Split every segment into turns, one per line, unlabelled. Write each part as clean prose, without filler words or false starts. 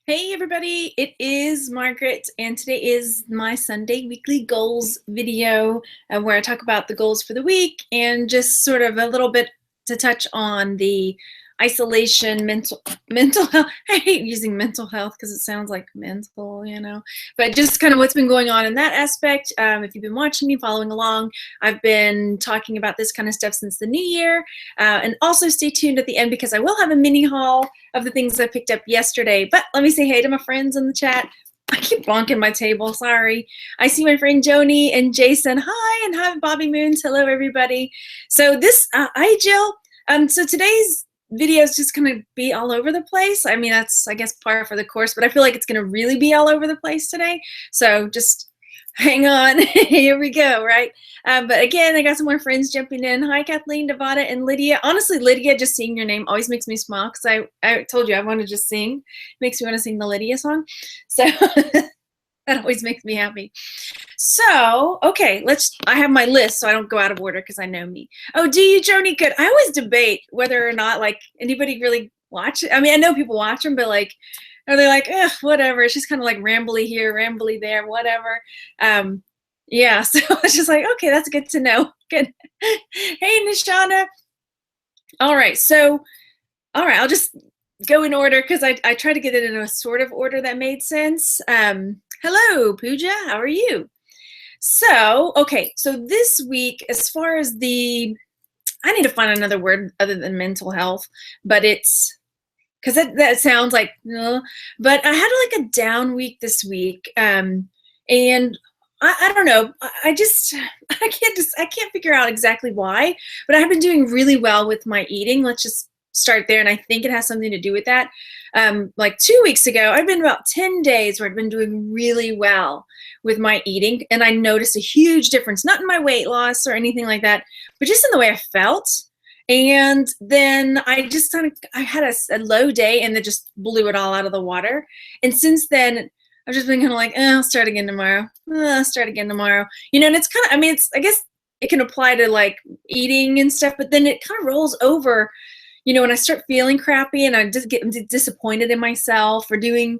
Hey everybody, it is Margaret, and today is my Sunday weekly goals video where I talk about the goals for the week and just sort of a little bit to touch on the isolation, mental health. I hate using mental health because it sounds like mental, but just kind of what's been going on in that aspect. If you've been watching me, following along, I've been talking about this kind of stuff since the new year, and also stay tuned at the end because I will have a mini haul of the things I picked up yesterday. But let me say hey to my friends in the chat. I keep bonking my table, sorry. I see my friend Joni and Jason. Hi, and hi, Bobby Moons. Hello, everybody. So hi, Jill. So today's video is just gonna be all over the place. I mean, that's, I guess, par for the course, but I feel like it's gonna really be all over the place today. So just hang on. Here we go, right? But again, I got some more friends jumping in. Hi, Kathleen, Devada, and Lydia. Honestly, Lydia, just seeing your name always makes me smile because I told you I want to just sing. Makes me want to sing the Lydia song. So that always makes me happy. So, okay, I have my list so I don't go out of order because I know me. Oh, do you, Joni? Good. I always debate whether or not, like, anybody really watch it. I mean, I know people watch them, but, like, are they like, whatever. It's just kind of like rambly here, rambly there, whatever. Yeah, so it's just like, okay, that's good to know. Good. Hey, Nishana. All right, I'll just go in order because I try to get it in a sort of order that made sense. Hello, Pooja, how are you? So, okay, so this week, as far as I need to find another word other than mental health, but it's, because that sounds like, but I had like a down week this week, and I don't know, I can't figure out exactly why, but I've been doing really well with my eating. Let's just start there, and I think it has something to do with that. Like 2 weeks ago, I've been about 10 days where I've been doing really well with my eating, and I noticed a huge difference, not in my weight loss or anything like that, but just in the way I felt. And then I had a low day and then just blew it all out of the water. And since then, I've just been kind of like, I'll start again tomorrow. I'll start again tomorrow. And it's kind of, I mean, I guess it can apply to like eating and stuff, but then it kind of rolls over, when I start feeling crappy and I just get disappointed in myself for doing,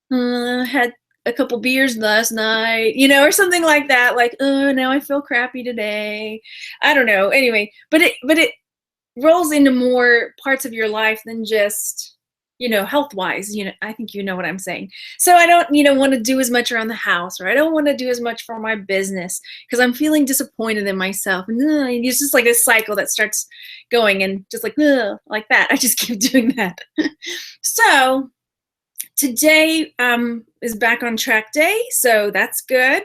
had a couple beers last night, or something like that. Like, now I feel crappy today. I don't know. Anyway, but it rolls into more parts of your life than just, health-wise. I think you know what I'm saying. So I don't, want to do as much around the house, or I don't want to do as much for my business because I'm feeling disappointed in myself. And it's just like a cycle that starts going and just like that. I just keep doing that. So today is back on track day, so that's good.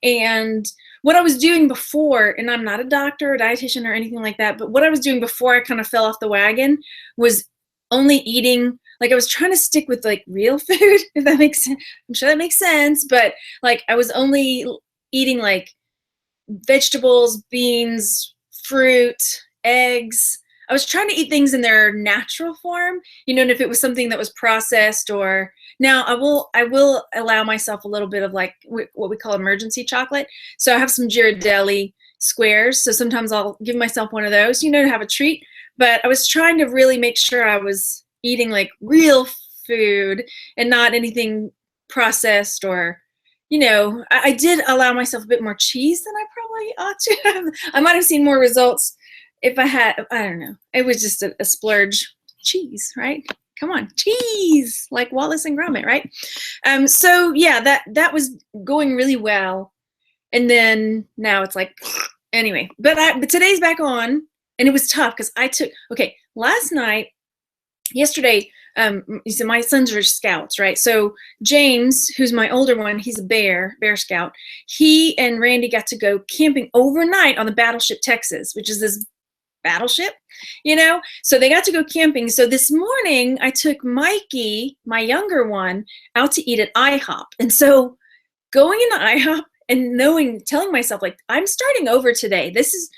And what I was doing before, and I'm not a doctor or dietitian or anything like that, but what I was doing before I kind of fell off the wagon was only eating, like I was trying to stick with like real food, if that makes sense. I'm sure that makes sense, but like I was only eating like vegetables, beans, fruit, eggs. I was trying to eat things in their natural form, and if it was something that was processed or now I will allow myself a little bit of like what we call emergency chocolate. So I have some Ghirardelli squares. So sometimes I'll give myself one of those, to have a treat. But I was trying to really make sure I was eating like real food and not anything processed or, I did allow myself a bit more cheese than I probably ought to have. I might have seen more results if I don't know. It was just a splurge. Cheese, right? Come on, cheese, like Wallace and Gromit, right? So yeah, that was going really well. And then now it's like, anyway, but today's back on, and it was tough because last night, yesterday, my sons are scouts, right? So James, who's my older one, he's a bear scout. He and Randy got to go camping overnight on the Battleship Texas, which is this battleship, so they got to go camping. So this morning I took Mikey, my younger one, out to eat at IHOP. And so going into IHOP and telling myself like, I'm starting over today. This is,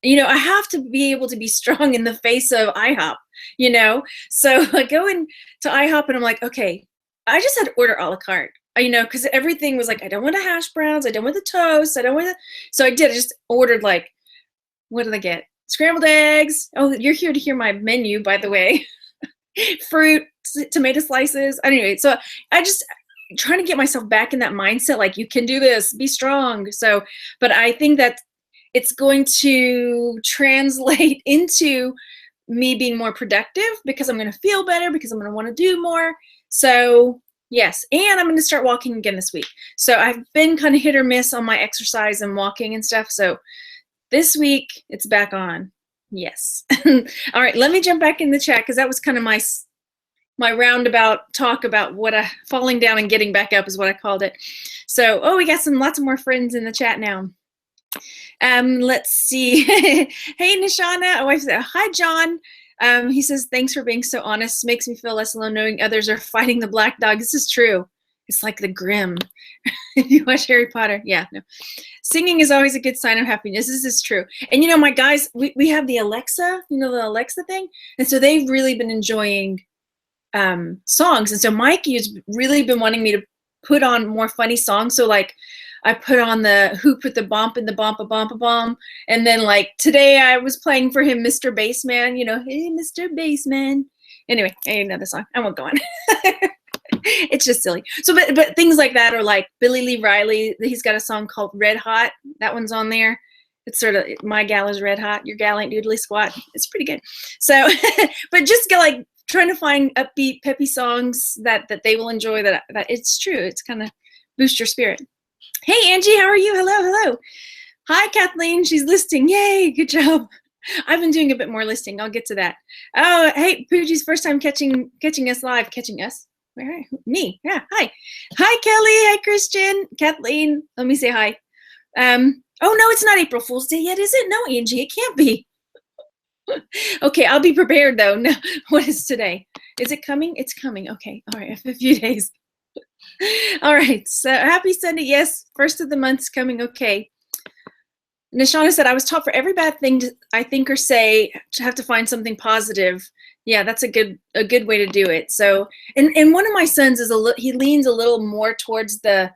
I have to be able to be strong in the face of IHOP, so I go into IHOP and I'm like, okay, I just had to order a la carte, because everything was like, I don't want the hash browns, I don't want the toast, so I just ordered like, what did I get? Scrambled eggs. Oh, you're here to hear my menu, by the way. fruit, tomato slices. Anyway, so I just trying to get myself back in that mindset, like you can do this, be strong. So, but I think that it's going to translate into me being more productive because I'm going to feel better, because I'm going to want to do more. So yes, and I'm going to start walking again this week. So I've been kind of hit or miss on my exercise and walking and stuff. So this week it's back on. Yes. All right, let me jump back in the chat because that was kind of my roundabout talk about what falling down and getting back up is what I called it. So, oh, we got lots of more friends in the chat now. Let's see. Hey, Nishana. Oh, I said, hi, John. He says, thanks for being so honest. Makes me feel less alone knowing others are fighting the black dog. This is true. It's like the Grimm. If you watch Harry Potter. Yeah, no. Singing is always a good sign of happiness. This is true. And, you know, my guys, we have the Alexa, you know, the Alexa thing. And so they've really been enjoying songs. And so Mikey has really been wanting me to put on more funny songs. So like I put on the Who Put the Bomp in the Bomp a Bomp a Bomb. And then like today I was playing for him Mr. Bassman, you know, hey, Mr. Bassman. Anyway, another song. I won't go on. It's just silly. So, but things like that are like Billy Lee Riley. He's got a song called Red Hot. That one's on there. It's sort of my gal is red hot. Your gal ain't doodly squat. It's pretty good. So, but just go like trying to find upbeat, peppy songs that they will enjoy. That it's true. It's kind of boost your spirit. Hey, Angie, how are you? Hello. Hi, Kathleen. She's listing. Yay, good job. I've been doing a bit more listing. I'll get to that. Oh, hey, Pooji's first time catching us live. Catching us? Where? Me? Yeah. Hi, Kelly. Hi, Christian. Kathleen. Let me say hi. Oh no, it's not April Fool's Day yet, is it? No, Angie, it can't be. Okay, I'll be prepared though. No, what is today? Is it coming? It's coming. Okay, all right, a few days. All right, so happy Sunday. Yes, first of the month's coming. Okay. Nishana said, I was taught for every bad thing I think or say to have to find something positive. Yeah, that's a good way to do it. So, and one of my sons is he leans a little more towards the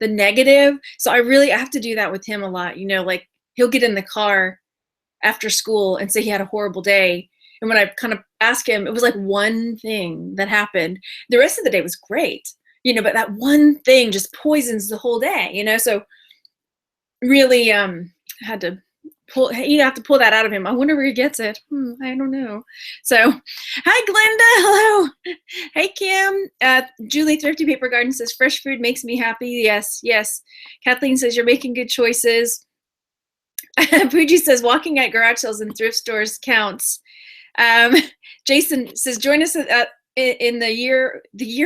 negative. So I have to do that with him a lot. You know, like he'll get in the car after school and say he had a horrible day. And when I kind of ask him, it was like one thing that happened. The rest of the day was great, you know, but that one thing just poisons the whole day, you know? So really have to pull that out of him. I wonder where he gets it. I don't know. So, hi, Glenda. Hello. Hey, Kim. Julie Thrifty Paper Garden says, fresh food makes me happy. Yes. Kathleen says, you're making good choices. Pooji says, walking at garage sales and thrift stores counts. Jason says, join us in the year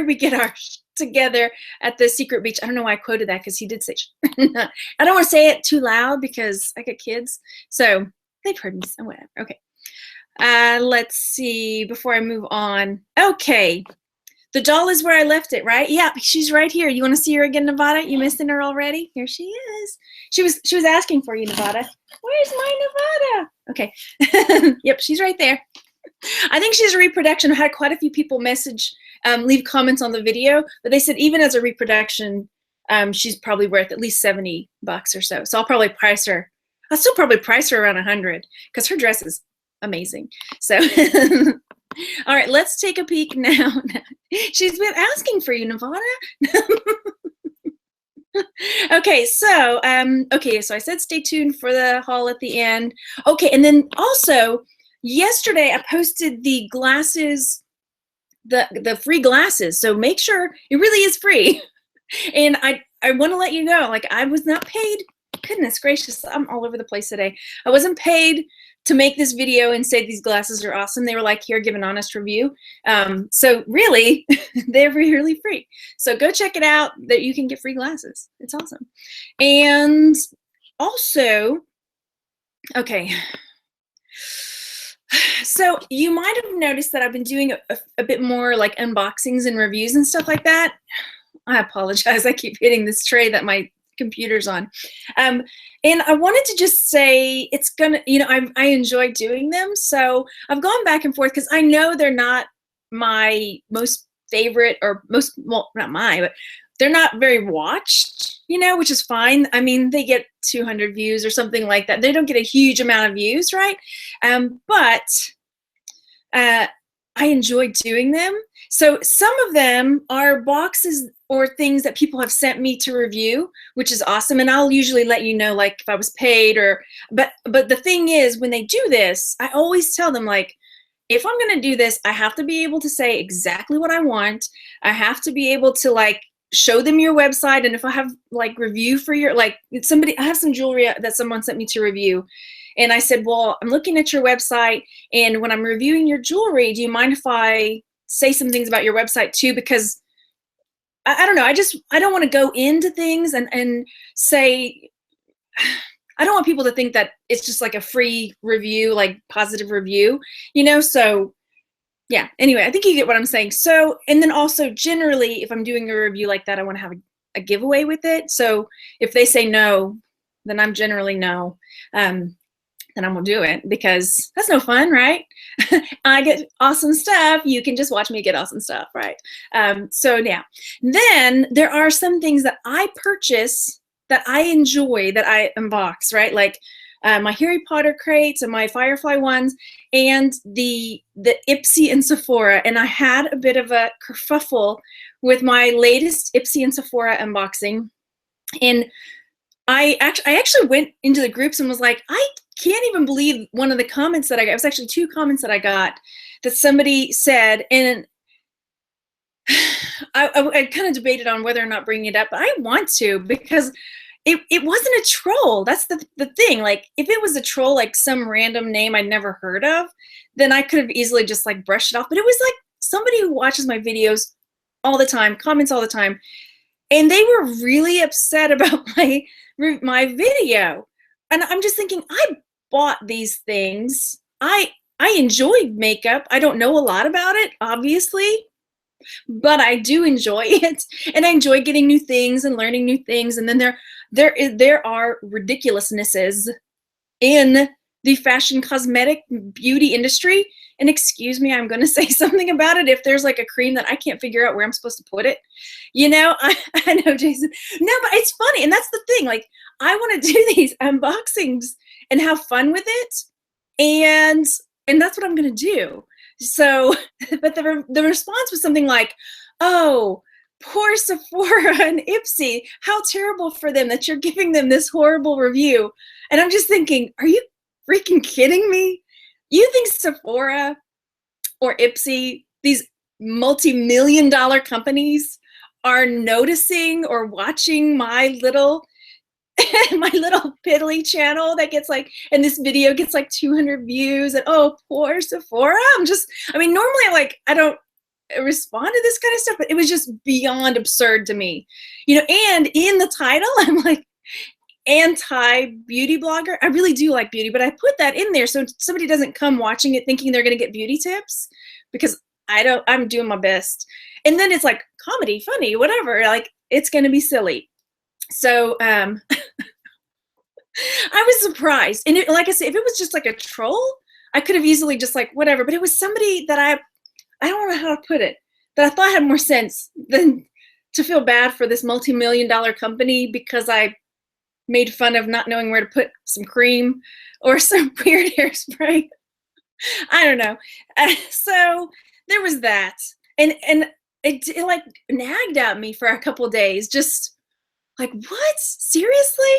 we get our together at the secret beach. I don't know why I quoted that because he did say I don't want to say it too loud because I got kids, so they've heard me, so whatever. Okay, let's see before I move on. Okay, the doll is where I left it, right? Yeah, she's right here. You want to see her again, Nevada? You missing her already? Here she is. She was asking for you, Nevada. Where's my Nevada? Okay. Yep, she's right there. I think she's a reproduction. I had quite a few people leave comments on the video, but they said even as a reproduction, she's probably worth at least $70 or so. So I'll probably price her. I'll still probably price her around 100 because her dress is amazing. So, all right, let's take a peek now. She's been asking for you, Nevada. Okay, so so I said stay tuned for the haul at the end. Okay, and then also yesterday I posted the glasses, the free glasses. So make sure it really is free. And I want to let you know, like I was not paid. Goodness gracious, I'm all over the place today. I wasn't paid to make this video and say these glasses are awesome. They were like, here, give an honest review. So really, they're really free. So go check it out, that you can get free glasses. It's awesome. And also, okay. So you might have noticed that I've been doing a bit more like unboxings and reviews and stuff like that. I apologize. I keep hitting this tray that my computer's on. And I wanted to just say it's gonna, you know, I enjoy doing them. So I've gone back and forth because I know they're not my most favorite or most, well, not mine, but they're not very watched, you know, which is fine. I mean, they get 200 views or something like that. They don't get a huge amount of views, right? But I enjoy doing them. So some of them are boxes or things that people have sent me to review, which is awesome. And I'll usually let you know, like if I was paid or, but the thing is, when they do this, I always tell them, like, if I'm going to do this, I have to be able to say exactly what I want. I have to be able to like show them your website. And if I have like review for your, like somebody, I have some jewelry that someone sent me to review. And I said, well, I'm looking at your website, and when I'm reviewing your jewelry, do you mind if I say some things about your website too? Because I don't know, I don't want to go into things and say, I don't want people to think that it's just like a free review, like positive review, so yeah. Anyway, I think you get what I'm saying. So, and then also generally, if I'm doing a review like that, I want to have a giveaway with it. So if they say no, then I'm generally no. Then I'm gonna do it, because that's no fun, right? I get awesome stuff. You can just watch me get awesome stuff, right? So yeah. Then there are some things that I purchase that I enjoy that I unbox, right? Like my Harry Potter crates and my Firefly ones, and the Ipsy and Sephora. And I had a bit of a kerfuffle with my latest Ipsy and Sephora unboxing, and I actually went into the groups and was like, I can't even believe one of the comments that I got. It was actually 2 comments that I got that somebody said, and I kind of debated on whether or not bringing it up, but I want to, because it wasn't a troll. That's the thing. Like, if it was a troll, like some random name I'd never heard of, then I could have easily just like brushed it off. But it was like somebody who watches my videos all the time, comments all the time, and they were really upset about my video. And I'm just thinking, I bought these things. I enjoy makeup. I don't know a lot about it, obviously, but I do enjoy it, and I enjoy getting new things and learning new things. And then there are ridiculousnesses in the fashion, cosmetic, beauty industry. And excuse me, I'm going to say something about it. If there's like a cream that I can't figure out where I'm supposed to put it, I know, Jason. No, but it's funny. And that's the thing. Like, I want to do these unboxings and have fun with it. And that's what I'm going to do. So, but the response was something like, oh, poor Sephora and Ipsy, how terrible for them that you're giving them this horrible review. And I'm just thinking, are you freaking kidding me? You think Sephora or Ipsy, these multi-million-dollar companies, are noticing or watching my little piddly channel that gets like, and this video gets like 200 views, and oh, poor Sephora? Normally I don't respond to this kind of stuff, but it was just beyond absurd to me, and in the title, I'm like, anti-beauty blogger. I really do like beauty, but I put that in there so somebody doesn't come watching it thinking they're going to get beauty tips, because I'm doing my best. And then it's like comedy, funny, whatever, like it's going to be silly. So I was surprised. And like I said, if it was just like a troll, I could have easily just like whatever, but it was somebody that I don't know how to put it, that I thought had more sense than to feel bad for this multi-million-dollar company because I made fun of not knowing where to put some cream or some weird hairspray. I don't know. So there was that. And it like nagged at me for a couple days, just like, what? Seriously?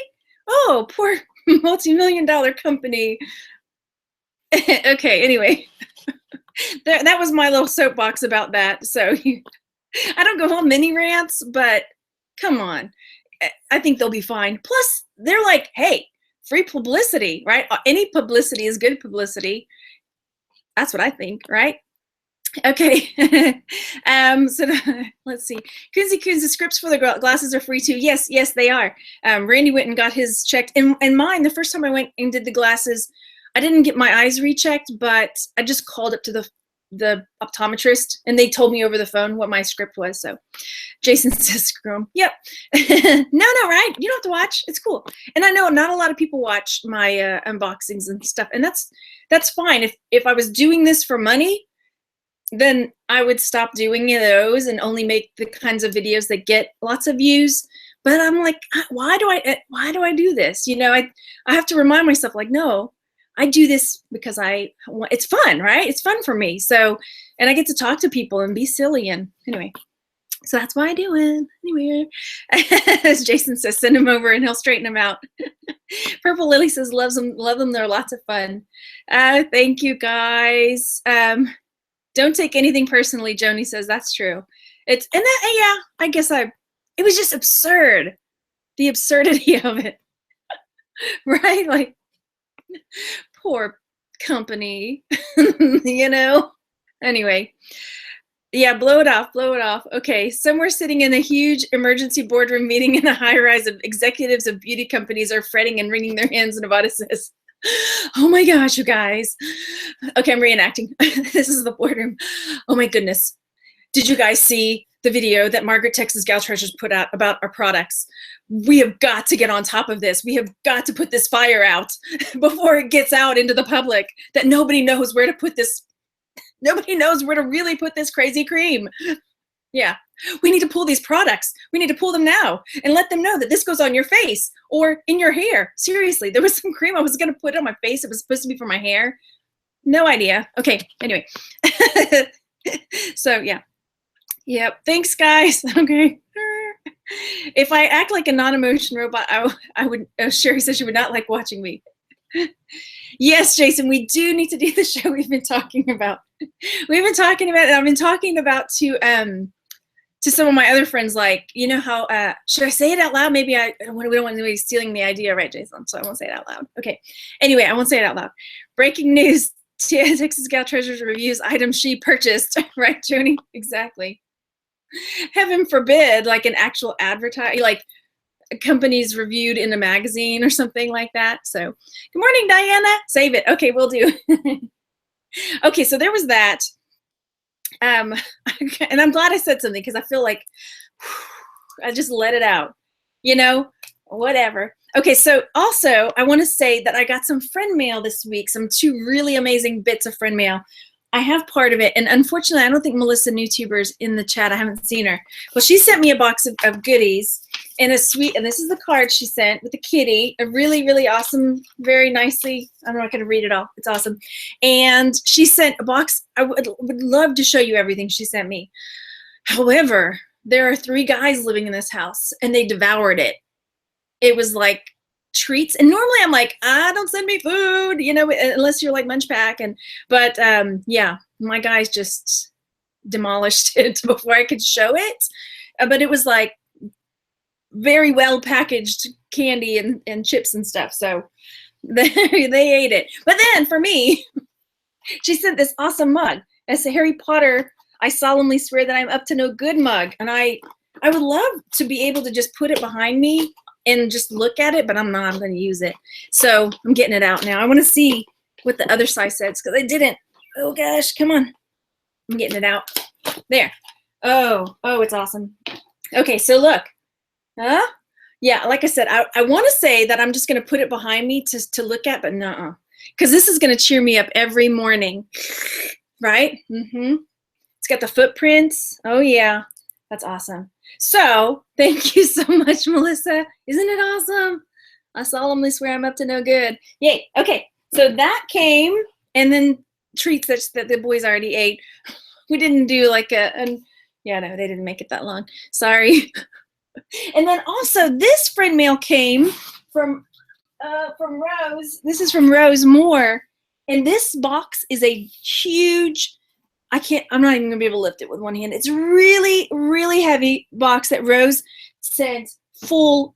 Oh, poor multi-million-dollar company. Okay, anyway. That was my little soapbox about that. So I don't go on mini rants, but come on. I think they'll be fine. Plus, they're like, hey, free publicity, right? Any publicity is good publicity. That's what I think, right? Okay. So let's see. Coonsy Coons, the scripts for the glasses are free too. Yes, they are. Randy went and got his checked. And mine, the first time I went and did the glasses, I didn't get my eyes rechecked, but I just called up to the optometrist, and they told me over the phone what my script was. So Jason says, screw him. Yep. No, right? You don't have to watch. It's cool. And I know not a lot of people watch my unboxings and stuff, and that's fine. If I was doing this for money, then I would stop doing those and only make the kinds of videos that get lots of views. But I'm like, why do I do this? I have to remind myself, like, no, I do this because it's fun, right? It's fun for me. So, and I get to talk to people and be silly. And anyway, so that's why I do it. Anyway, as Jason says, send him over and he'll straighten them out. Purple Lily says, love them. They're lots of fun. Thank you, guys. Don't take anything personally, Joni says. That's true. Yeah, I guess it was just absurd. The absurdity of it. Right? Like, poor company, you know? Anyway, yeah, blow it off. Okay, somewhere sitting in a huge emergency boardroom meeting in a high rise of executives of beauty companies are fretting and wringing their hands, Nevada says. Oh my gosh, you guys. Okay, I'm reenacting. This is the boardroom. Oh my goodness. Did you guys see the video that Margaret Texas Gal Treasures put out about our products? We have got to get on top of this. We have got to put this fire out before it gets out into the public, that nobody knows where to put this. Nobody knows where to really put this crazy cream. Yeah, we need to pull these products. We need to pull them now and let them know that this goes on your face or in your hair. Seriously, there was some cream I was going to put on my face. It was supposed to be for my hair. No idea. Okay, anyway. So, yeah. Yep, thanks, guys. Okay. If I act like a non-emotion robot, I would, Sherry says she would not like watching me. Yes, Jason, we do need to do the show we've been talking about. We've been talking about it. I've been talking about to some of my other friends, like, you know how, should I say it out loud? Maybe we don't want anybody stealing the idea, right, Jason? So I won't say it out loud. Okay. Anyway, I won't say it out loud. Breaking news, Texas Gal Treasures reviews items she purchased. Right, Joni? Exactly. Heaven forbid, like an actual advertise, like companies reviewed in a magazine or something like that. So, good morning, Diana. Save it. Okay, we'll do. Okay, so there was that. And I'm glad I said something because I feel like I just let it out. You know, whatever. Okay, so also I want to say that I got some friend mail this week, some 2 really amazing bits of friend mail. I have part of it, and unfortunately, I don't think Melissa Newtuber's in the chat. I haven't seen her. Well, she sent me a box of goodies and a sweet, and this is the card she sent with the kitty, a really, really awesome, very nicely, I'm not going to read it all. It's awesome. And she sent a box. I would love to show you everything she sent me. However, there are 3 guys living in this house, and they devoured it. It was like treats, and normally I'm like, don't send me food, you know, unless you're like Munch Pack, but yeah, my guys just demolished it before I could show it. But it was like very well packaged candy and chips and stuff, so they ate it. But then for me, she sent this awesome mug. It's a Harry Potter I solemnly swear that I'm up to no good mug, and I would love to be able to just put it behind me and just look at it, but I'm not. I'm going to use it. So I'm getting it out now. I want to see what the other side says because I didn't. Oh, gosh. Come on. I'm getting it out. There. Oh, it's awesome. Okay, so look. Yeah, like I said, I want to say that I'm just going to put it behind me to look at, but nuh-uh. Because this is going to cheer me up every morning. Right? It's got the footprints. Oh, yeah. That's awesome. So, thank you so much, Melissa. Isn't it awesome? I solemnly swear I'm up to no good. Yay. Okay, so that came, and then treats that the boys already ate. We didn't do like yeah, no, they didn't make it that long. Sorry. And then also, this friend mail came from Rose. This is from Rose Moore. And this box is a huge, I'm not even gonna be able to lift it with one hand. It's a really, really heavy box that Rose sent full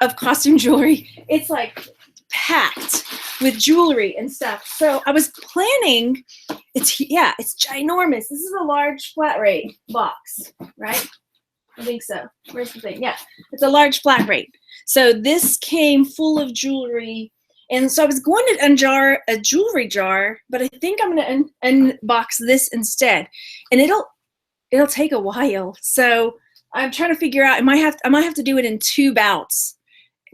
of costume jewelry. It's like packed with jewelry and stuff. So I was planning, it's ginormous. This is a large flat rate box, right? I think so. Where's the thing? Yeah, it's a large flat rate. So this came full of jewelry. And so I was going to unjar a jewelry jar, but I think I'm going to unbox this instead. And it'll take a while. So I'm trying to figure out, I might have to do it in 2 bouts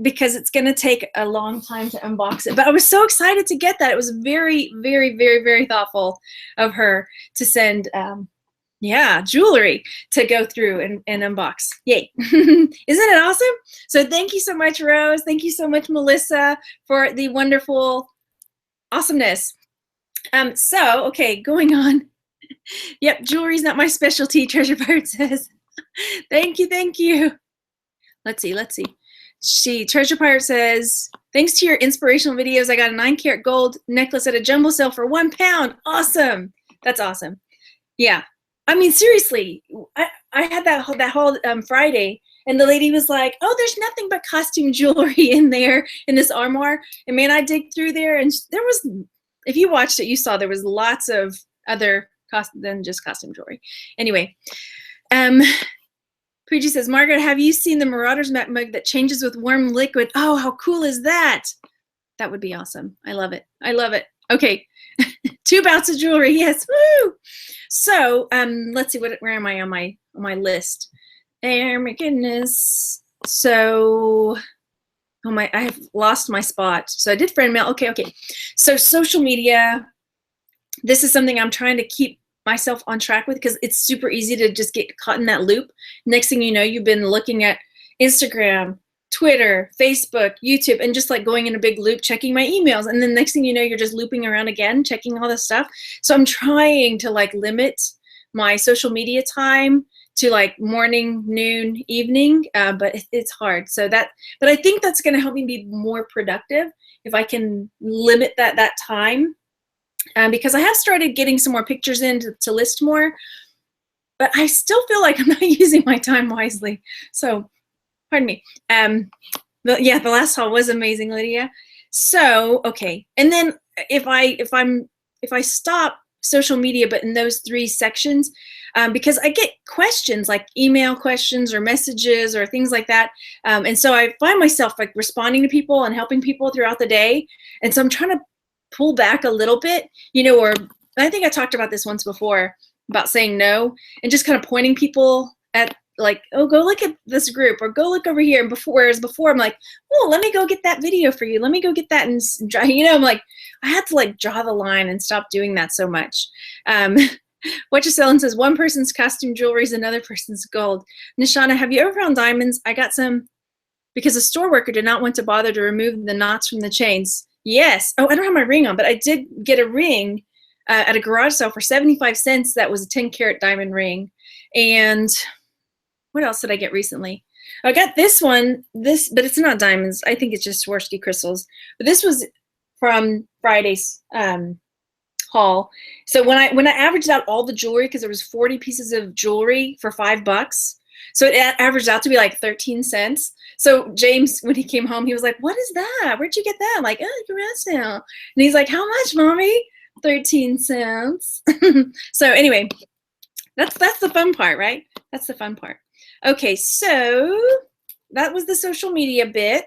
because it's going to take a long time to unbox it. But I was so excited to get that. It was very, very, very, very thoughtful of her to send jewelry to go through and unbox. Yay. Isn't it awesome? So thank you so much, Rose. Thank you so much, Melissa, for the wonderful Awesomeness. So, okay, going on. Yep, jewelry's not my specialty, Treasure Pirate says. Thank you, thank you. Let's see. Treasure Pirate says, thanks to your inspirational videos, I got a 9-karat gold necklace at a jumbo sale for £1. Awesome. That's awesome. Yeah. I mean, seriously, I had that whole Friday, and the lady was like, oh, there's nothing but costume jewelry in there in this armoire. And man, I dig through there, and there was, if you watched it, you saw there was lots of other than just costume jewelry. Anyway, Preeti says, Margaret, have you seen the Marauders map mug that changes with warm liquid? Oh, how cool is that? That would be awesome. I love it. I love it. Okay. 2 bouts of jewelry. Yes. Woo! So, let's see, where am I on my list? Oh my goodness. So, I have lost my spot. So I did friend mail. Okay. So social media, this is something I'm trying to keep myself on track with because it's super easy to just get caught in that loop. Next thing you know, you've been looking at Instagram, Twitter, Facebook, YouTube, and just like going in a big loop, checking my emails. And then next thing you know, you're just looping around again, checking all this stuff. So I'm trying to like limit my social media time to like morning, noon, evening, but it's hard. So but I think that's going to help me be more productive if I can limit that time. Because I have started getting some more pictures in to list more, but I still feel like I'm not using my time wisely. So, pardon me. The last haul was amazing, Lydia. So, okay, and then if I stop social media, but in those 3 sections, because I get questions like email questions or messages or things like that, and so I find myself like responding to people and helping people throughout the day, and so I'm trying to pull back a little bit, or I think I talked about this once before about saying no and just kind of pointing people at like, oh, go look at this group or go look over here. And whereas before I'm like, oh, let me go get that video for you. Let me go get that. And I'm like, I had to like draw the line and stop doing that so much. What you're selling says one person's costume jewelry is another person's gold. Nishana, have you ever found diamonds? I got some because a store worker did not want to bother to remove the knots from the chains. Yes. Oh, I don't have my ring on, but I did get a ring at a garage sale for 75 cents. That was a 10-karat diamond ring. And what else did I get recently? I got this one, but it's not diamonds. I think it's just Swarovski crystals. But this was from Friday's haul. So when I averaged out all the jewelry, because there was 40 pieces of jewelry for $5, so it averaged out to be like 13 cents. So James, when he came home, he was like, what is that? Where'd you get that? I'm like, oh, garage sale. And he's like, how much, mommy? 13 cents. So anyway, that's the fun part, right? That's the fun part. Okay, so that was the social media bit.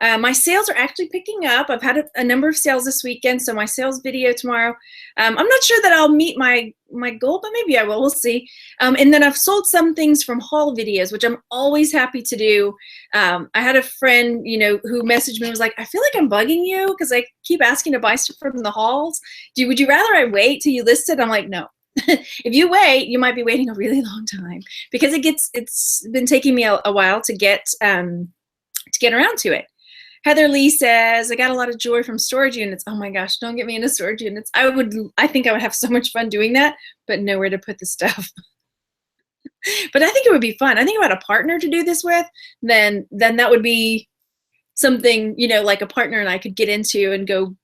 My sales are actually picking up. I've had a number of sales this weekend, so my sales video tomorrow. I'm not sure that I'll meet my goal, but maybe I will. We'll see. And then I've sold some things from haul videos, which I'm always happy to do. I had a friend, who messaged me and was like, I feel like I'm bugging you because I keep asking to buy stuff from the hauls. Would you rather I wait till you list it? I'm like, no. If you wait, you might be waiting a really long time because it's been taking me a while to get around to it. Heather Lee says, I got a lot of jewelry from storage units. Oh my gosh, don't get me into storage units. I think I would have so much fun doing that, but nowhere to put the stuff. But I think it would be fun. I think if I had a partner to do this with, then that would be something, like a partner and I could get into and go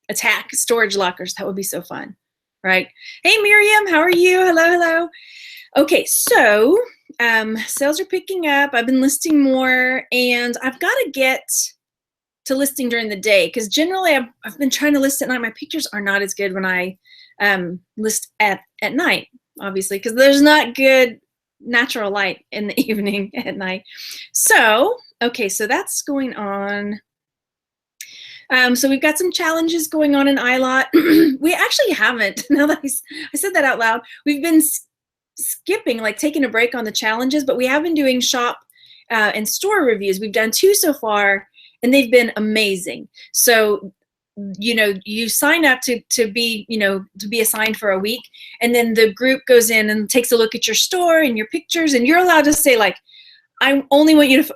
attack storage lockers. That would be so fun, right? Hey, Miriam, how are you? Hello. Okay, so sales are picking up. I've been listing more, and I've got to get to listing during the day because generally I've been trying to list at night. My pictures are not as good when I list at night, obviously, because there's not good natural light in the evening at night. So, okay, so that's going on. So we've got some challenges going on in iLot. We actually haven't, now that I said that out loud, we've been skipping, like taking a break on the challenges, but we have been doing shop and store reviews. We've done 2 so far, and they've been amazing. So, you sign up to be assigned for a week, and then the group goes in and takes a look at your store and your pictures, and you're allowed to say like, I only want you to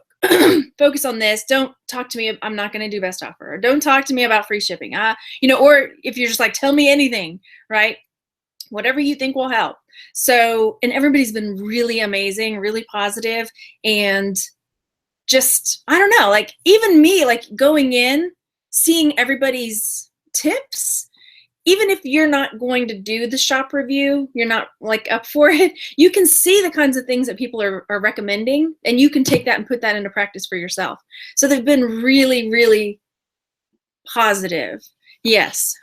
focus on this. Don't talk to me. I'm not going to do best offer. Or don't talk to me about free shipping. You know, or if you're just like, tell me anything, right? Whatever you think will help. So, and everybody's been really amazing, really positive, and just, I don't know, like even me, like going in, seeing everybody's tips, even if you're not going to do the shop review, you're not like up for it, you can see the kinds of things that people are recommending, and you can take that and put that into practice for yourself. So they've been really, really positive. Yes.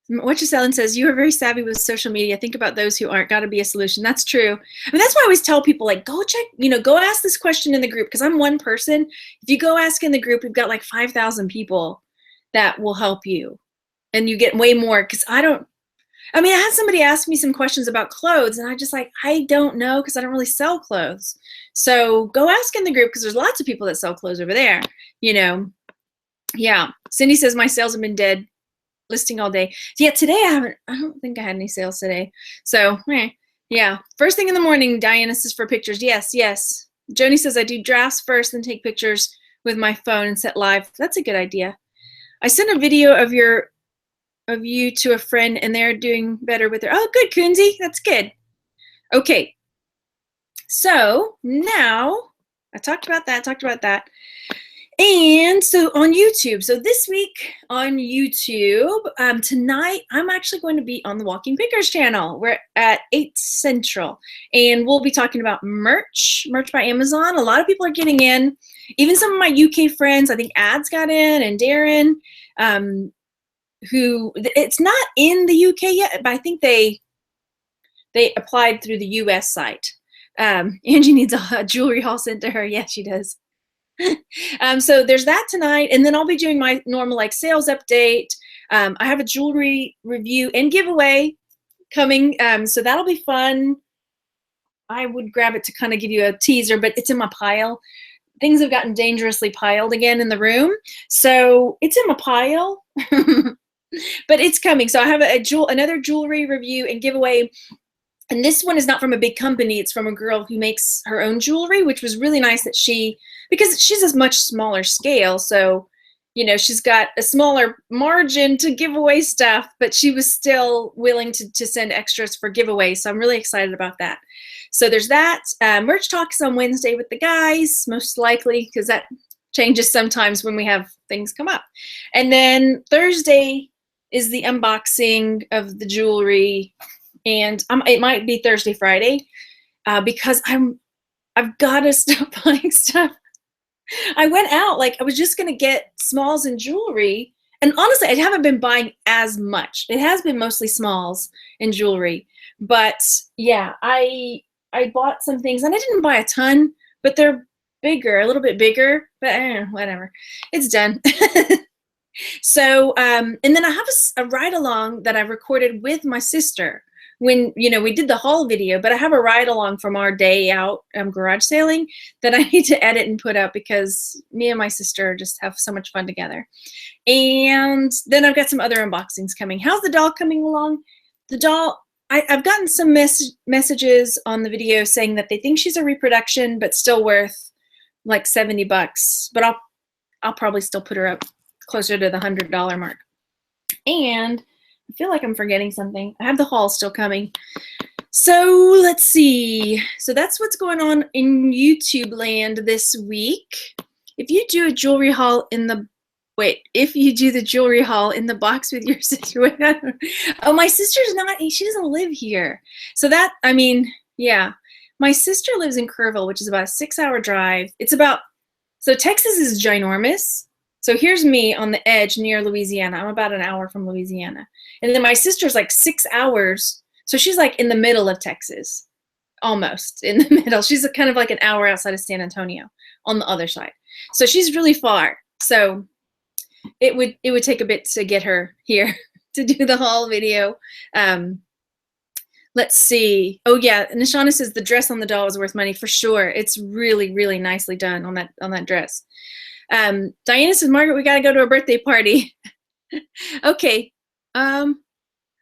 What you're selling says, you are very savvy with social media. Think about those who aren't. Got to be a solution. That's true. I mean, that's why I always tell people, like, go check, you know, go ask this question in the group, because I'm one person. If you go ask in the group, we've got like 5,000 people that will help you, and you get way more. Because I had somebody ask me some questions about clothes, and I just like, I don't know, because I don't really sell clothes. So go ask in the group, because there's lots of people that sell clothes over there, you know. Yeah. Cindy says, my sales have been dead. Listing all day. Yeah, today I don't think I had any sales today. So, yeah. First thing in the morning, Diana says for pictures. Yes, yes. Joni says I do drafts first and take pictures with my phone and set live. That's a good idea. I sent a video of you to a friend, and they're doing better with her. Oh, good, Kunzi. That's good. Okay. So now I talked about that. And so on YouTube, so this week on YouTube, tonight, I'm actually going to be on the Walking Pickers channel. We're at 8 Central, and we'll be talking about merch by Amazon. A lot of people are getting in. Even some of my UK friends, I think Ads got in, and Darren, who, it's not in the UK yet, but I think they applied through the US site. Angie needs a jewelry haul sent to her. Yes, she does. So there's that tonight, and then I'll be doing my normal like sales update. I have a jewelry review and giveaway coming, so that'll be fun. I would grab it to kind of give you a teaser, but it's in my pile. Things have gotten dangerously piled again in the room, so it's in my pile. But it's coming. So I have another jewelry review and giveaway. And this one is not from a big company. It's from a girl who makes her own jewelry, which was really nice that because she's a much smaller scale. So, you know, she's got a smaller margin to give away stuff, but she was still willing to send extras for giveaways. So I'm really excited about that. So there's that. Merch talks on Wednesday with the guys, most likely, because that changes sometimes when we have things come up. And then Thursday is the unboxing of the jewelry. And it might be Thursday, Friday, because I've got to stop buying stuff. I went out, like I was just going to get smalls and jewelry. And honestly, I haven't been buying as much. It has been mostly smalls and jewelry. But yeah, I bought some things, and I didn't buy a ton, but they're bigger, a little bit bigger, but whatever. It's done. So, and then I have a ride along that I recorded with my sister when, you know, we did the haul video, but I have a ride along from our day out garage sailing that I need to edit and put up, because me and my sister just have so much fun together. And then I've got some other unboxings coming. How's the doll coming along? The doll, I've gotten some messages on the video saying that they think she's a reproduction, but still worth like $70. But I'll probably still put her up closer to the $100 mark. And I feel like I'm forgetting something. I have the haul still coming. So let's see. So that's what's going on in YouTube land this week. If you do a jewelry haul in the if you do the jewelry haul in the box with your sister, oh, my sister's not, she doesn't live here. So that, I mean, yeah, my sister lives in Kerrville, which is about a 6-hour drive. So Texas is ginormous. So here's me on the edge near Louisiana. I'm about an hour from Louisiana. And then my sister's like 6 hours. So she's like in the middle of Texas, almost in the middle. She's kind of like an hour outside of San Antonio on the other side. So she's really far. So it would take a bit to get her here to do the haul video. Let's see. Oh yeah, Nishana says the dress on the doll is worth money for sure. It's really, really nicely done on that dress. Diana says, Margaret, we got to go to a birthday party. Okay. Oh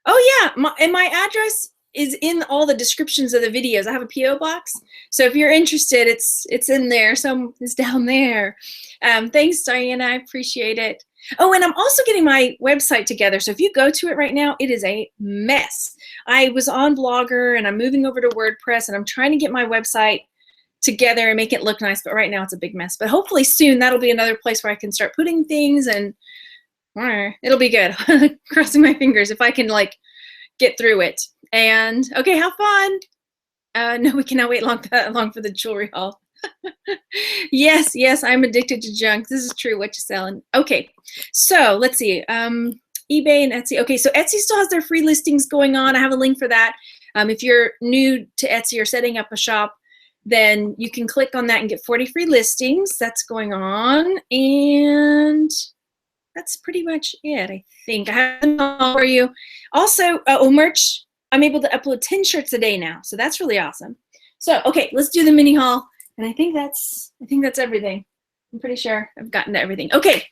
yeah, and my address is in all the descriptions of the videos. I have a P.O. box. So if you're interested, it's in there. It's down there. Thanks, Diana. I appreciate it. Oh, and I'm also getting my website together. So if you go to it right now, it is a mess. I was on Blogger and I'm moving over to WordPress and I'm trying to get my website together and make it look nice. But right now it's a big mess. But hopefully soon that'll be another place where I can start putting things and it'll be good. Crossing my fingers if I can like get through it. And okay, have fun. No, we cannot wait long for the jewelry haul. Yes, I'm addicted to junk. This is true. What you selling? Okay, so let's see. eBay and Etsy. Okay, so Etsy still has their free listings going on. I have a link for that. If you're new to Etsy or setting up a shop, then you can click on that and get 40 free listings. That's going on, and that's pretty much it, I think. I have them all for you. Also, merch. I'm able to upload 10 shirts a day now, so that's really awesome. So, okay, let's do the mini haul. And I think that's everything. I'm pretty sure I've gotten to everything. Okay,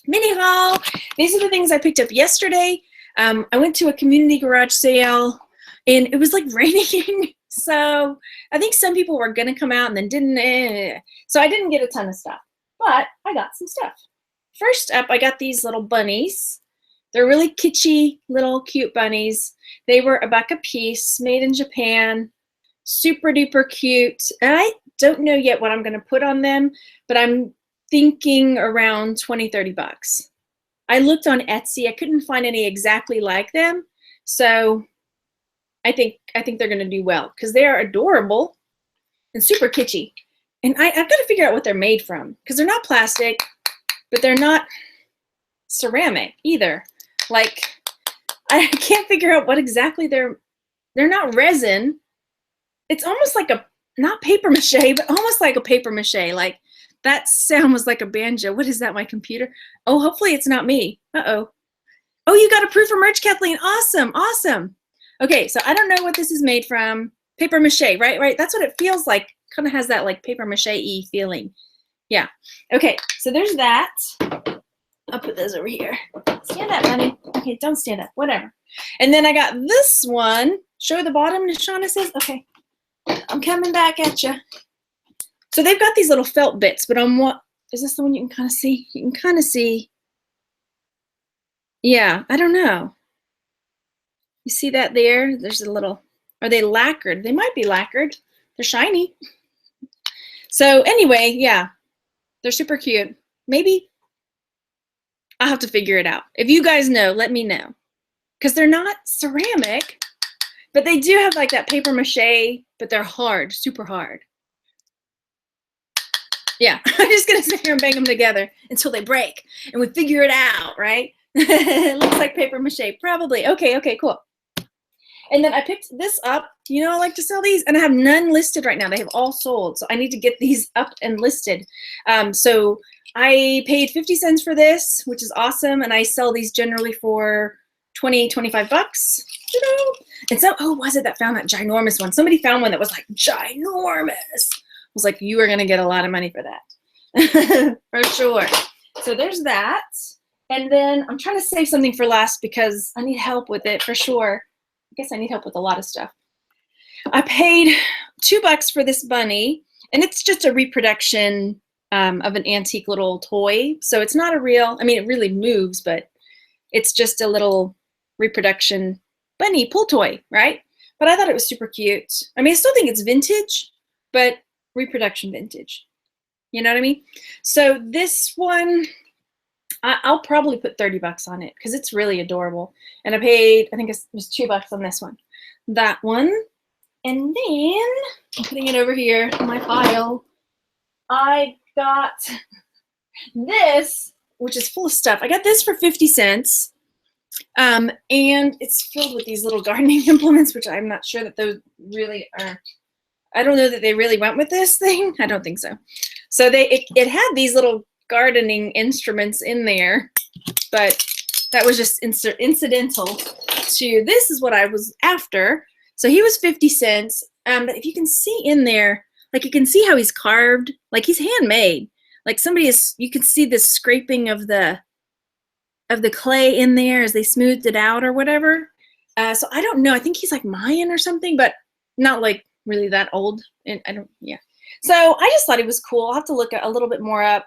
mini haul. These are the things I picked up yesterday. I went to a community garage sale, and it was like raining. So I think some people were gonna come out and then didn't. So I didn't get a ton of stuff, but I got some stuff. First up, I got these little bunnies. They're really kitschy, little cute bunnies. They were $1 a piece, made in Japan. Super duper cute. And I don't know yet what I'm going to put on them, but I'm thinking around 20-30 bucks. I looked on Etsy. I couldn't find any exactly like them. So I think they're going to do well because they are adorable and super kitschy. And I've got to figure out what they're made from because they're not plastic, but they're not ceramic either. Like, I can't figure out what exactly they're not resin. It's almost like not paper mache, but almost like a paper mache. Like, that sound was like a banjo. What is that, my computer? Oh, hopefully it's not me. Uh-oh. Oh, you got approved for merch, Kathleen. Awesome, awesome. Okay, so I don't know what this is made from. Paper mache, right? That's what it feels like. Kind of has that like paper mache-y feeling. Yeah. Okay, so there's that. I'll put those over here. Stand up, honey. Okay, don't stand up. Whatever. And then I got this one. Show the bottom, Shauna says. Okay. I'm coming back at you. So they've got these little felt bits, but on what? Is this the one you can kind of see? You can kind of see. Yeah, I don't know. You see that there? There's a little, are they lacquered? They might be lacquered. They're shiny. So anyway, yeah, they're super cute. Maybe I'll have to figure it out. If you guys know, let me know. Because they're not ceramic, but they do have like that paper mache, but they're hard, super hard. Yeah, I'm just going to sit here and bang them together until they break. And we figure it out, right? It looks like paper mache, probably. Okay, cool. And then I picked this up. You know I like to sell these, and I have none listed right now. They have all sold, so I need to get these up and listed. So I paid 50 cents for this, which is awesome, and I sell these generally for 20-25 bucks. You know? And so, oh, was it that found that ginormous one? Somebody found one that was like ginormous. I was like, you are going to get a lot of money for that. For sure. So there's that. And then I'm trying to save something for last because I need help with it for sure. I guess I need help with a lot of stuff. I paid $2 for this bunny, and it's just a reproduction of an antique little toy. So it's not a real, I mean, it really moves, but it's just a little reproduction bunny pull toy, right? But I thought it was super cute. I mean, I still think it's vintage, but reproduction vintage. You know what I mean? So this one, I'll probably put 30 bucks on it because it's really adorable. And I paid, I think it was $2 on this one. That one. And then, I'm putting it over here in my pile. I got this, which is full of stuff. I got this for 50 cents. And it's filled with these little gardening implements, which I'm not sure that those really are. I don't know that they really went with this thing. I don't think so. So it had these little gardening instruments in there, but that was just incidental to this is what I was after. So he was 50 cents. But if you can see in there, like you can see how he's carved, like he's handmade. Like you can see the scraping of the clay in there as they smoothed it out or whatever. So I don't know. I think he's like Mayan or something, but not like really that old. And I don't, yeah. So I just thought he was cool. I'll have to look a little bit more up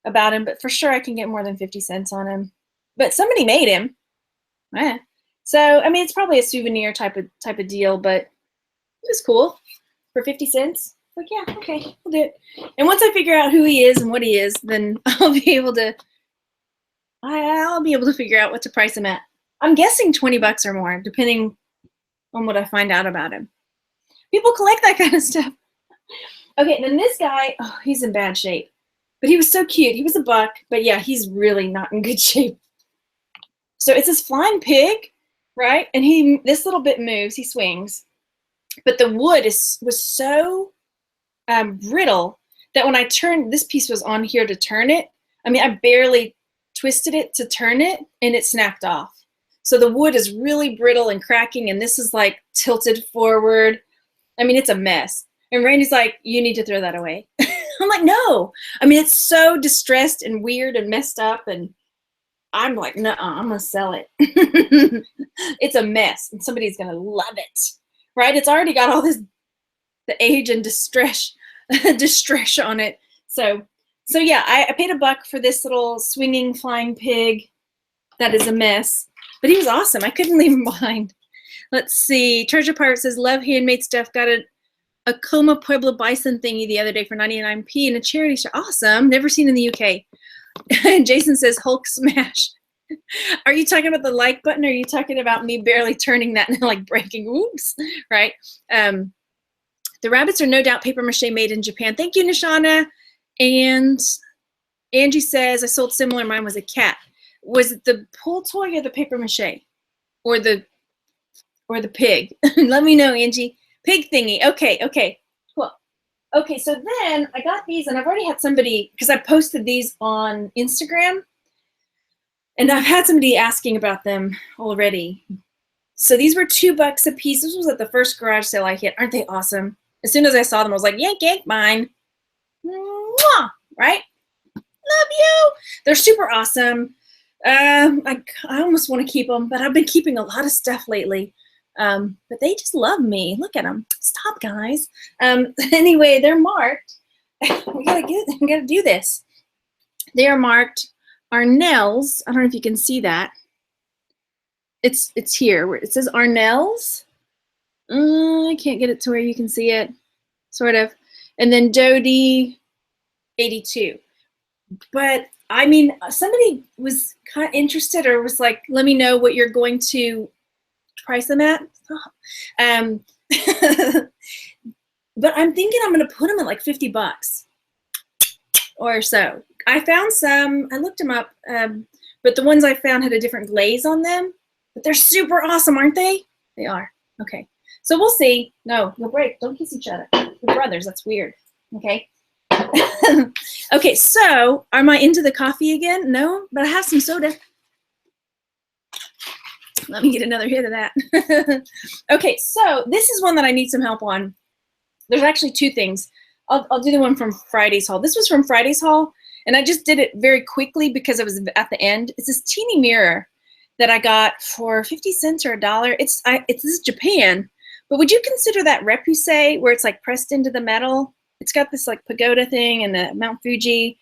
about him, but for sure I can get more than 50 cents on him. But somebody made him. So I mean, it's probably a souvenir type of deal, but it was cool for 50 cents. Like, yeah, okay, we'll do it. And once I figure out who he is and what he is, then I'll be able to figure out what to price him at. I'm guessing 20 bucks or more, depending on what I find out about him. People collect that kind of stuff. Okay, then this guy, oh, he's in bad shape. But he was so cute. He was a buck, but yeah, he's really not in good shape. So it's this flying pig, right? And this little bit moves, he swings. But the wood was so brittle that when I turned, this piece was on here to turn it. I mean, I barely twisted it to turn it, and it snapped off. So the wood is really brittle and cracking, and this is like tilted forward. I mean, it's a mess. And Randy's like, you need to throw that away. I'm like, no. I mean, it's so distressed and weird and messed up, and I'm like, no, I'm going to sell it. It's a mess, and somebody's going to love it, right? It's already got all the age and distress on it. So yeah, I paid $1 for this little swinging flying pig that is a mess, but he was awesome. I couldn't leave him behind. Let's see. Treasure Pirate says, love handmade stuff. Got a Coma Pueblo bison thingy the other day for 99p in a charity shop. Awesome. Never seen in the UK. And Jason says, Hulk smash. Are you talking about the like button, or are you talking about me barely turning that and like breaking? Oops. Right. The rabbits are no doubt paper mache made in Japan. Thank you, Nishana. And Angie says, I sold similar. Mine was a cat. Was it the pull toy or the paper mache? Or the pig? Let me know, Angie. Pig thingy. Okay, cool. Okay, so then I got these, and I've already had somebody, because I posted these on Instagram, and I've had somebody asking about them already. So these were $2 a piece. This was at the first garage sale I hit. Aren't they awesome? As soon as I saw them, I was like, yank, yank, mine. Mwah! Right? Love you. They're super awesome. I almost want to keep them, but I've been keeping a lot of stuff lately. But they just love me. Look at them. Stop, guys. Anyway, they're marked. we gotta do this. They are marked Arnell's. I don't know if you can see that. It's here where it says Arnell's. I can't get it to where you can see it, sort of. And then Dodie 82. But I mean, somebody was kind of interested, or was like, let me know what you're going to price them at. But I'm thinking I'm going to put them at like $50 or so. I found some, I looked them up, but the ones I found had a different glaze on them. But they're super awesome, aren't they? They are. Okay. So we'll see. No, you'll break. Don't kiss each other. We're brothers. That's weird. Okay. Okay, so am I into the coffee again? No, but I have some soda. Let me get another hit of that. Okay, so this is one that I need some help on. There's actually two things. I'll do the one from Friday's haul. This was from Friday's haul, and I just did it very quickly because it was at the end. It's this teeny mirror that I got for 50 cents or $1. This is Japan, but would you consider that repoussé, where it's like pressed into the metal? It's got this like pagoda thing and the Mount Fuji,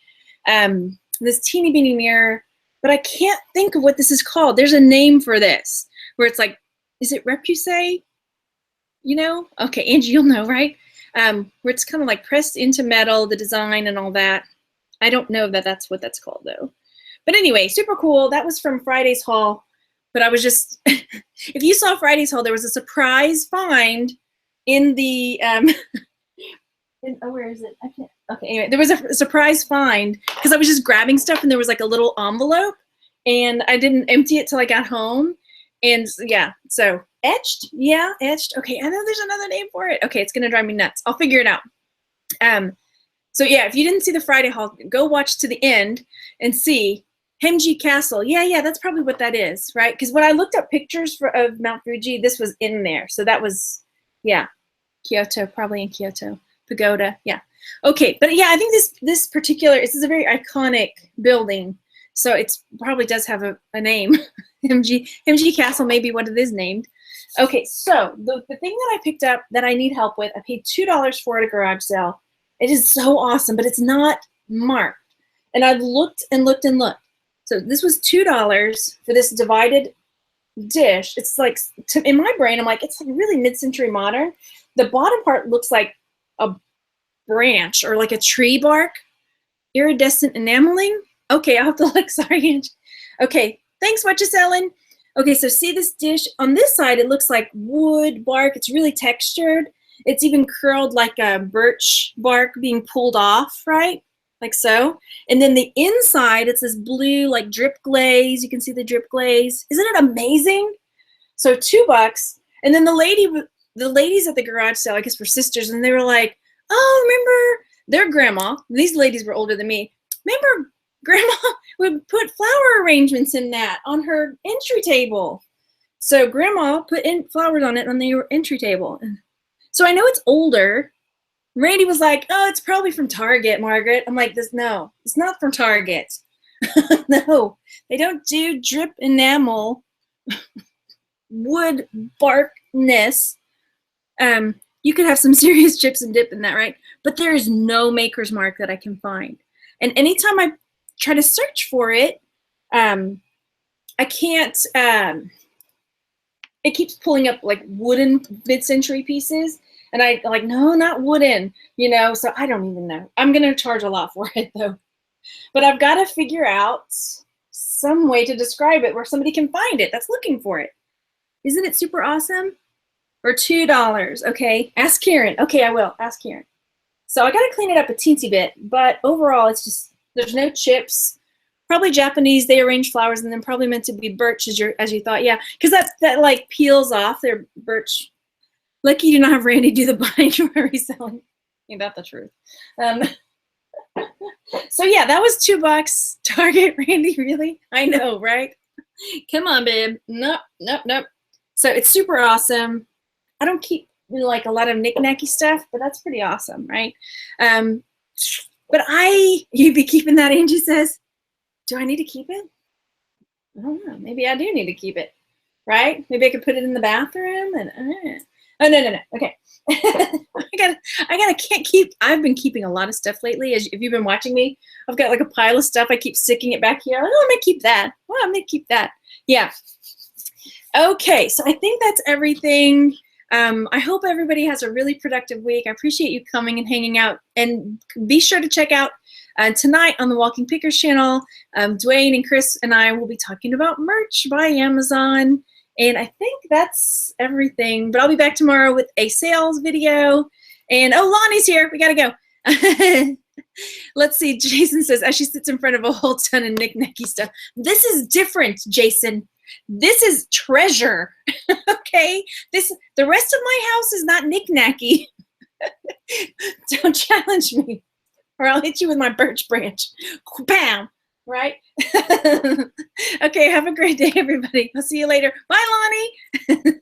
this teeny beeny mirror, but I can't think of what this is called. There's a name for this, where it's like, is it repoussé? You know? Okay, Angie, you'll know, right? Where it's kind of like pressed into metal, the design and all that. I don't know that that's what that's called though. But anyway, super cool. That was from Friday's haul. But I was just, if you saw Friday's haul, there was a surprise find in the, oh, where is it? I can't. Okay, anyway, there was a surprise find because I was just grabbing stuff, and there was like a little envelope, and I didn't empty it till I got home. And yeah, so etched. Yeah, etched. Okay, I know there's another name for it. Okay, it's going to drive me nuts. I'll figure it out. So yeah, if you didn't see the Friday haul, go watch to the end and see Hemji Castle. Yeah, that's probably what that is, right? Because when I looked up pictures of Mount Fuji, this was in there. So that was, yeah, Kyoto, probably in Kyoto. Pagoda, yeah. Okay, but yeah, I think this particular, this is a very iconic building, so it's probably does have a name. MG Castle may be what it is named. Okay, so the thing that I picked up that I need help with, I paid $2 for at a garage sale. It is so awesome, but it's not marked. And I've looked and looked and looked. So this was $2 for this divided dish. It's like, in my brain, I'm like, it's like really mid-century modern. The bottom part looks like a branch or like a tree bark. Iridescent enameling. Okay, I'll have to look. Sorry, Angie. Okay, thanks, what you selling? Okay, so see this dish? On this side, it looks like wood, bark. It's really textured. It's even curled like a birch bark being pulled off, right? Like so. And then the inside, it's this blue, like drip glaze. You can see the drip glaze. Isn't it amazing? So $2. And then the ladies at the garage sale, I guess were sisters, and they were like, oh, remember their grandma, these ladies were older than me, remember grandma would put flower arrangements in that on her entry table. So grandma put in flowers on it on the entry table. So I know it's older. Randy was like, oh, it's probably from Target, Margaret. I'm like, no, it's not from Target. No, they don't do drip enamel wood barkness. You could have some serious chips and dip in that, right? But there is no maker's mark that I can find. And anytime I try to search for it, I can't, it keeps pulling up like wooden mid-century pieces. And I like, no, not wooden, you know, so I don't even know. I'm going to charge a lot for it though. But I've got to figure out some way to describe it where somebody can find it that's looking for it. Isn't it super awesome? For $2, okay? Ask Karen. Okay, I will. Ask Karen. So I got to clean it up a teensy bit, but overall, it's just, there's no chips. Probably Japanese, they arrange flowers, and then probably meant to be birch as you thought. Yeah, because that like peels off their birch. Lucky you do not have Randy do the buying for reselling. Ain't that the truth? So yeah, that was $2. Target, Randy, really? I know, right? Come on, babe. Nope, nope, nope. So it's super awesome. I don't keep like a lot of knick-knacky stuff, but that's pretty awesome, right? But you'd be keeping that, Angie says. Do I need to keep it? I don't know. Maybe I do need to keep it, right? Maybe I could put it in the bathroom and oh no. Okay. I've been keeping a lot of stuff lately. If you've been watching me, I've got like a pile of stuff. I keep sticking it back here. Oh, I'm gonna keep that. Oh, I'm gonna keep that. Yeah. Okay, so I think that's everything. I hope everybody has a really productive week. I appreciate you coming and hanging out. And be sure to check out tonight on the Walking Pickers channel. Dwayne and Chris and I will be talking about merch by Amazon. And I think that's everything. But I'll be back tomorrow with a sales video. And oh, Lonnie's here. We gotta go. Let's see. Jason says, as she sits in front of a whole ton of knick-knacky stuff. This is different, Jason. This is treasure. Okay? The rest of my house is not knick-knacky. Don't challenge me, or I'll hit you with my birch branch. Bam! Right? Okay, have a great day, everybody. I'll see you later. Bye, Lonnie.